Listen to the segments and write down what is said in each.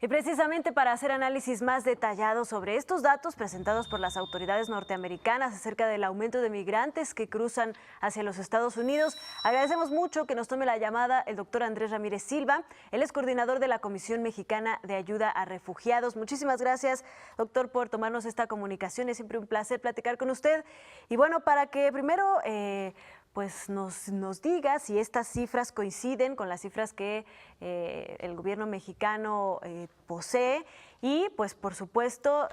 Y precisamente para hacer análisis más detallado sobre estos datos presentados por las autoridades norteamericanas acerca del aumento de migrantes que cruzan hacia los Estados Unidos, agradecemos mucho que nos tome la llamada el doctor Andrés Ramírez Silva. Él es coordinador de la Comisión Mexicana de Ayuda a Refugiados. Muchísimas gracias, doctor, por tomarnos esta comunicación. Es siempre un placer platicar con usted. Y bueno, para que primero pues nos diga si estas cifras coinciden con las cifras que el gobierno mexicano posee y pues por supuesto,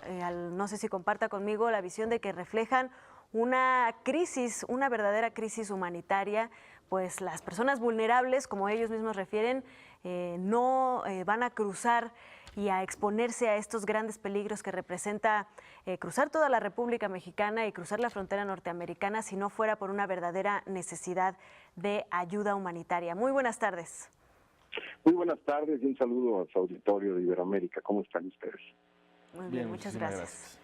no sé si comparta conmigo la visión de que reflejan una crisis, una verdadera crisis humanitaria, pues las personas vulnerables, como ellos mismos refieren, no van a cruzar y a exponerse a estos grandes peligros que representa cruzar toda la República Mexicana y cruzar la frontera norteamericana si no fuera por una verdadera necesidad de ayuda humanitaria. Muy buenas tardes. Muy buenas tardes y un saludo a su auditorio de Iberoamérica. ¿Cómo están ustedes? Muy bien, muchas gracias.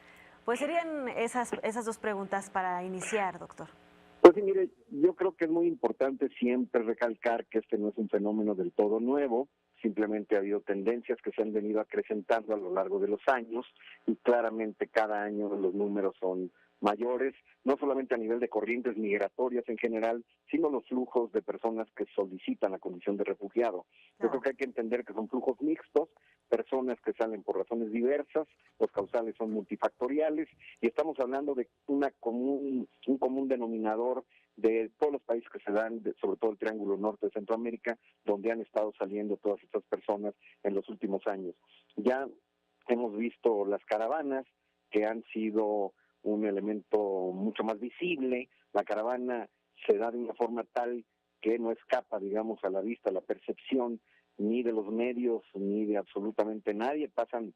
Pues serían esas dos preguntas para iniciar, doctor. Pues sí, mire, yo creo que es muy importante siempre recalcar que este no es un fenómeno del todo nuevo, simplemente ha habido tendencias que se han venido acrecentando a lo largo de los años y claramente cada año los números son mayores, no solamente a nivel de corrientes migratorias en general, sino los flujos de personas que solicitan la condición de refugiado. Yo creo que hay que entender que son flujos mixtos, personas que salen por razones diversas, los causales son multifactoriales y estamos hablando de un común denominador de todos los países que se dan, sobre todo el Triángulo Norte de Centroamérica, donde han estado saliendo todas estas personas en los últimos años. Ya hemos visto las caravanas, que han sido un elemento mucho más visible. La caravana se da de una forma tal que no escapa, digamos, a la vista, a la percepción, ni de los medios, ni de absolutamente nadie. Pasan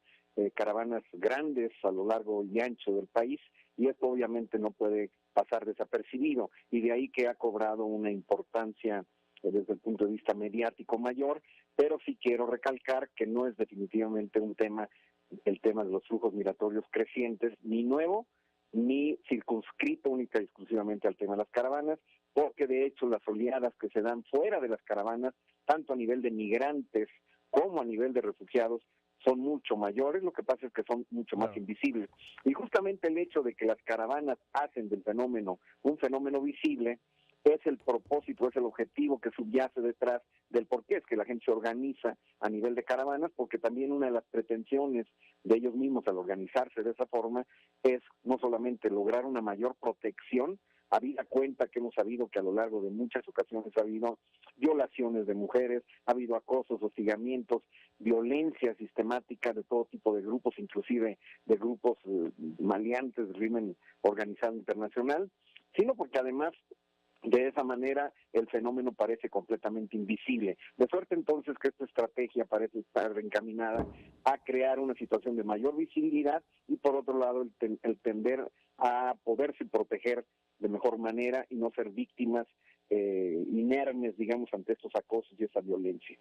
caravanas grandes a lo largo y ancho del país, y esto obviamente no puede pasar desapercibido, y de ahí que ha cobrado una importancia desde el punto de vista mediático mayor, pero sí quiero recalcar que no es definitivamente el tema de los flujos migratorios crecientes, ni nuevo, ni circunscrito única y exclusivamente al tema de las caravanas, porque de hecho las oleadas que se dan fuera de las caravanas, tanto a nivel de migrantes como a nivel de refugiados, son mucho mayores, lo que pasa es que son mucho más invisibles. Y justamente el hecho de que las caravanas hacen del fenómeno un fenómeno visible es el propósito, es el objetivo que subyace detrás del por qué es que la gente se organiza a nivel de caravanas, porque también una de las pretensiones de ellos mismos al organizarse de esa forma es no solamente lograr una mayor protección, habida cuenta que hemos sabido que a lo largo de muchas ocasiones ha habido violaciones de mujeres, ha habido acosos, hostigamientos, violencia sistemática de todo tipo de grupos, inclusive de grupos maleantes del crimen organizado internacional, sino porque además de esa manera el fenómeno parece completamente invisible. De suerte entonces que esta estrategia parece estar encaminada a crear una situación de mayor visibilidad y por otro lado el tender a poderse proteger de mejor manera y no ser víctimas inermes, digamos, ante estos acosos y esa violencia.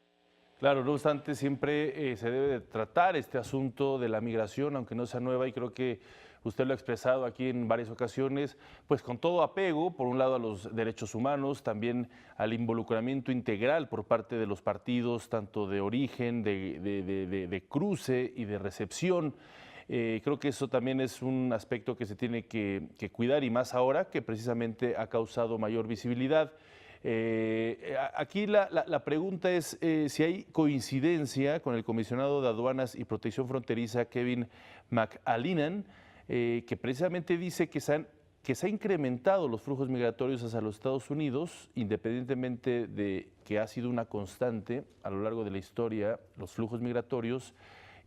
Claro, no obstante, siempre se debe de tratar este asunto de la migración, aunque no sea nueva, y creo que usted lo ha expresado aquí en varias ocasiones, pues con todo apego, por un lado a los derechos humanos, también al involucramiento integral por parte de los partidos, tanto de origen, de cruce y de recepción. Creo que eso también es un aspecto que se tiene que cuidar, y más ahora que precisamente ha causado mayor visibilidad. Aquí la pregunta es si hay coincidencia con el comisionado de Aduanas y Protección Fronteriza, Kevin McAleenan, que precisamente dice que se ha incrementado los flujos migratorios hacia los Estados Unidos, independientemente de que ha sido una constante a lo largo de la historia los flujos migratorios,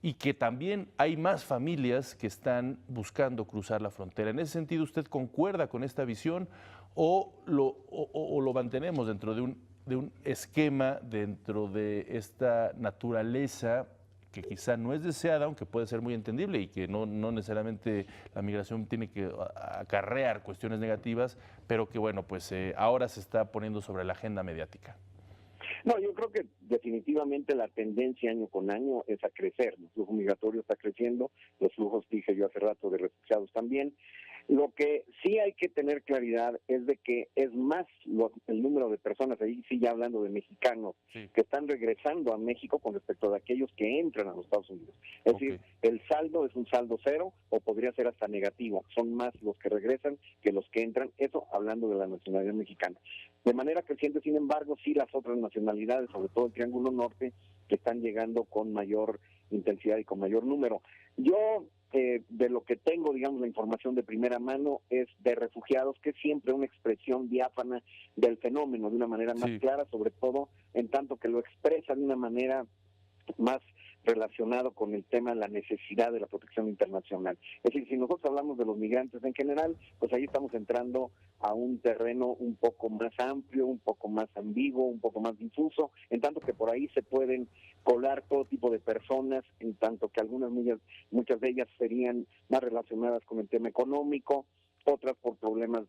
y que también hay más familias que están buscando cruzar la frontera. En ese sentido, ¿usted concuerda con esta visión o lo mantenemos dentro de un esquema, dentro de esta naturaleza que quizá no es deseada, aunque puede ser muy entendible y que no necesariamente la migración tiene que acarrear cuestiones negativas, pero que bueno, pues ahora se está poniendo sobre la agenda mediática? No, yo creo que definitivamente la tendencia año con año es a crecer. El flujo migratorio está creciendo, los flujos, dije yo hace rato, de refugiados también. Lo que sí hay que tener claridad es de que es más el número de personas, ahí sí ya hablando de mexicanos, Sí. que están regresando a México con respecto de aquellos que entran a los Estados Unidos. Es decir, el saldo es un saldo cero o podría ser hasta negativo. Son más los que regresan que los que entran, eso hablando de la nacionalidad mexicana. De manera creciente, sin embargo, sí las otras nacionalidades, sobre todo el Triángulo Norte, que están llegando con mayor intensidad y con mayor número. Yo de lo que tengo, digamos, la información de primera mano es de refugiados, que es siempre una expresión diáfana del fenómeno, de una manera más clara, sobre todo en tanto que lo expresa de una manera más relacionado con el tema de la necesidad de la protección internacional. Es decir, si nosotros hablamos de los migrantes en general, pues ahí estamos entrando a un terreno un poco más amplio, un poco más ambiguo, un poco más difuso, en tanto que por ahí se pueden colar todo tipo de personas, en tanto que muchas de ellas serían más relacionadas con el tema económico, otras por problemas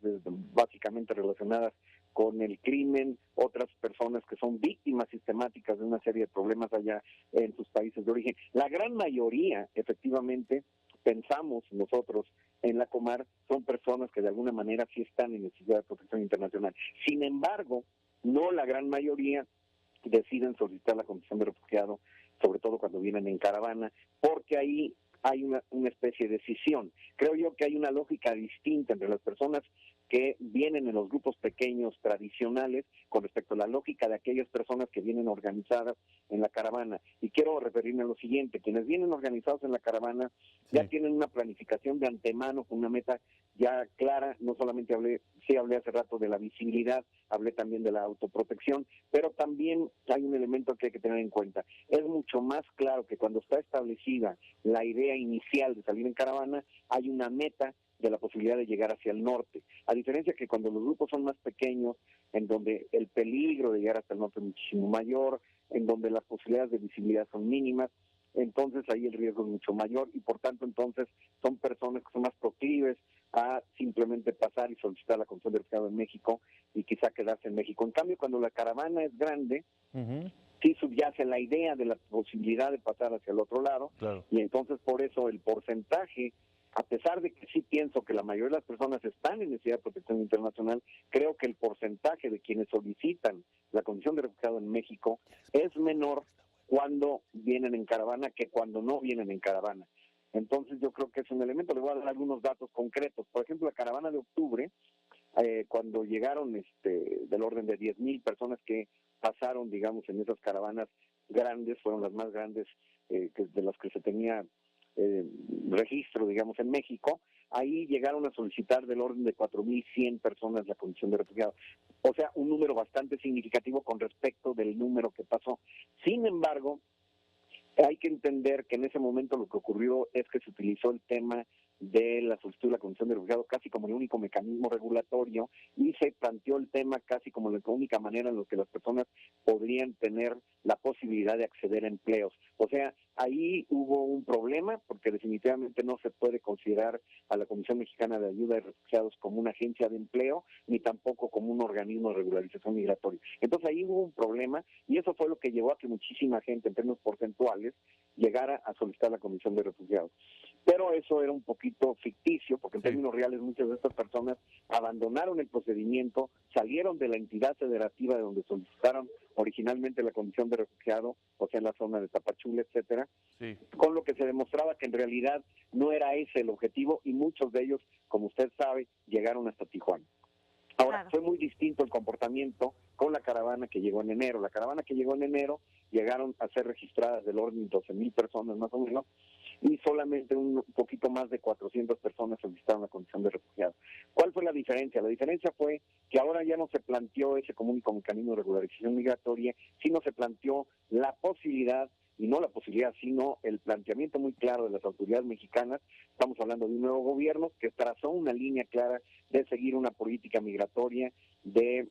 básicamente relacionadas con el crimen, otras personas que son víctimas sistemáticas de una serie de problemas allá en sus países de origen. La gran mayoría, efectivamente, pensamos nosotros en la Comar, son personas que de alguna manera sí están en necesidad de protección internacional. Sin embargo, no la gran mayoría deciden solicitar la condición de refugiado, sobre todo cuando vienen en caravana, porque ahí hay una especie de decisión. Creo yo que hay una lógica distinta entre las personas que vienen en los grupos pequeños tradicionales con respecto a la lógica de aquellas personas que vienen organizadas en la caravana. Y quiero referirme a lo siguiente: quienes vienen organizados en la caravana ya tienen una planificación de antemano con una meta ya clara. No solamente hablé hace rato de la visibilidad, hablé también de la autoprotección, pero también hay un elemento que hay que tener en cuenta. Es mucho más claro que cuando está establecida la idea inicial de salir en caravana, hay una meta de la posibilidad de llegar hacia el norte, a diferencia que cuando los grupos son más pequeños, en donde el peligro de llegar hasta el norte es muchísimo mayor, en donde las posibilidades de visibilidad son mínimas, entonces ahí el riesgo es mucho mayor y por tanto entonces son personas que son más proclives a simplemente pasar y solicitar la condición de refugiado en México y quizá quedarse en México. En cambio, cuando la caravana es grande, sí subyace la idea de la posibilidad de pasar hacia el otro lado, y entonces por eso el porcentaje, a pesar de que sí pienso que la mayoría de las personas están en necesidad de protección internacional, creo que el porcentaje de quienes solicitan la condición de refugiado en México es menor cuando vienen en caravana que cuando no vienen en caravana. Entonces yo creo que es un elemento. Le voy a dar algunos datos concretos. Por ejemplo, la caravana de octubre, cuando llegaron del orden de 10,000 personas que pasaron, digamos, en esas caravanas grandes, fueron las más grandes de las que se tenía registro, digamos, en México, ahí llegaron a solicitar del orden de 4,100 personas la condición de refugiado. O sea, un número bastante significativo con respecto del número que pasó. Sin embargo, hay que entender que en ese momento lo que ocurrió es que se utilizó el tema de la solicitud de la condición de refugiado casi como el único mecanismo regulatorio y se planteó el tema casi como la única manera en la que las personas podrían tener la posibilidad de acceder a empleos. O sea, ahí hubo un problema porque definitivamente no se puede considerar a la Comisión Mexicana de Ayuda de Refugiados como una agencia de empleo ni tampoco como un organismo de regularización migratoria. Entonces ahí hubo un problema y eso fue lo que llevó a que muchísima gente en términos porcentuales llegara a solicitar la condición de refugiados. Pero eso era un poquito ficticio, porque en términos reales muchas de estas personas abandonaron el procedimiento, salieron de la entidad federativa de donde solicitaron originalmente la condición de refugiado, o sea, en la zona de Tapachula, etcétera, con lo que se demostraba que en realidad no era ese el objetivo y muchos de ellos, como usted sabe, llegaron hasta Tijuana. Ahora, fue muy distinto el comportamiento con la caravana que llegó en enero. La caravana que llegó en enero llegaron a ser registradas del orden de 12,000 personas más o menos, y solamente un poquito más de 400 personas solicitaron la condición de refugiado. ¿Cuál fue la diferencia? La diferencia fue que ahora ya no se planteó ese único mecanismo de regularización migratoria, sino se planteó la posibilidad, y no la posibilidad, sino el planteamiento muy claro de las autoridades mexicanas. Estamos hablando de un nuevo gobierno que trazó una línea clara de seguir una política migratoria de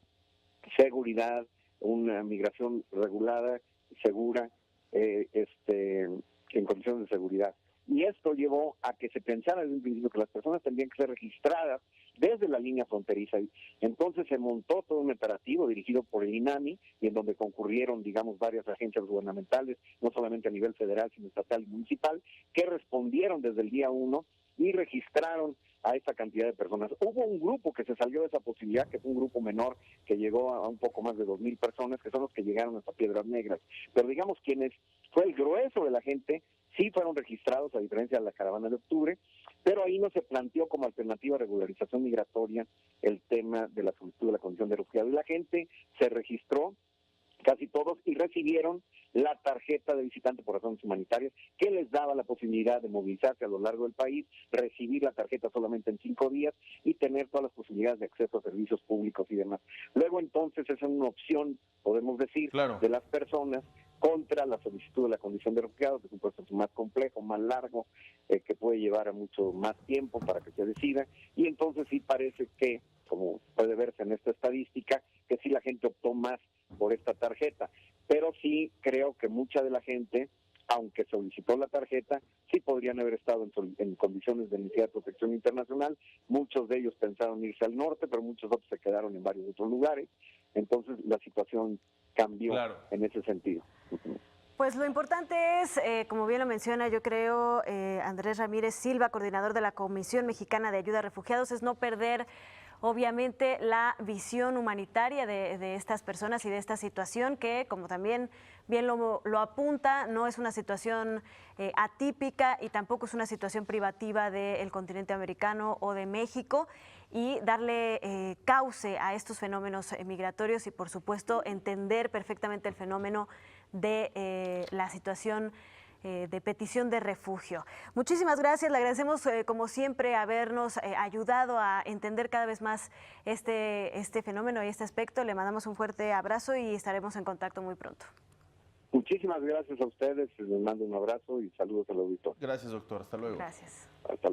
seguridad, una migración regulada, segura, en condiciones de seguridad. Y esto llevó a que se pensara desde un principio que las personas tendrían que ser registradas desde la línea fronteriza. Entonces se montó todo un operativo dirigido por el INAMI y en donde concurrieron, digamos, varias agencias gubernamentales, no solamente a nivel federal, sino estatal y municipal, que respondieron desde el día 1 y registraron a esa cantidad de personas. Hubo un grupo que se salió de esa posibilidad, que fue un grupo menor, que llegó a un poco más de 2,000 personas, que son los que llegaron hasta Piedras Negras. Pero digamos, quienes fue el grueso de la gente, sí fueron registrados, a diferencia de la caravana de octubre, pero ahí no se planteó como alternativa a regularización migratoria el tema de la solicitud de la condición de refugiado. Y la gente se registró, casi todos, y recibieron la tarjeta de visitante por razones humanitarias, que les daba la posibilidad de movilizarse a lo largo del país, recibir la tarjeta solamente en 5 días y tener todas las posibilidades de acceso a servicios públicos y demás. Luego entonces esa es una opción, podemos decir, Claro, de las personas contra la solicitud de la condición de refugiado, que es un proceso más complejo, más largo, que puede llevar a mucho más tiempo para que se decida, y entonces sí parece que, como puede verse en esta estadística, que sí la gente optó más por esta tarjeta, pero sí creo que mucha de la gente, aunque solicitó la tarjeta, sí podrían haber estado en condiciones de necesidad de protección internacional. Muchos de ellos pensaron irse al norte, pero muchos otros se quedaron en varios otros lugares. Entonces la situación cambió en ese sentido. Pues lo importante es, como bien lo menciona, yo creo, Andrés Ramírez Silva, coordinador de la Comisión Mexicana de Ayuda a Refugiados, es no perder obviamente la visión humanitaria de estas personas y de esta situación que, como también bien lo apunta, no es una situación atípica y tampoco es una situación privativa del continente americano o de México, y darle cauce a estos fenómenos migratorios y, por supuesto, entender perfectamente el fenómeno de la situación de petición de refugio. Muchísimas gracias, le agradecemos como siempre habernos ayudado a entender cada vez más este fenómeno y este aspecto. Le mandamos un fuerte abrazo y estaremos en contacto muy pronto. Muchísimas gracias a ustedes, les mando un abrazo y saludos al auditorio. Gracias, doctor. Hasta luego. Gracias. Hasta luego.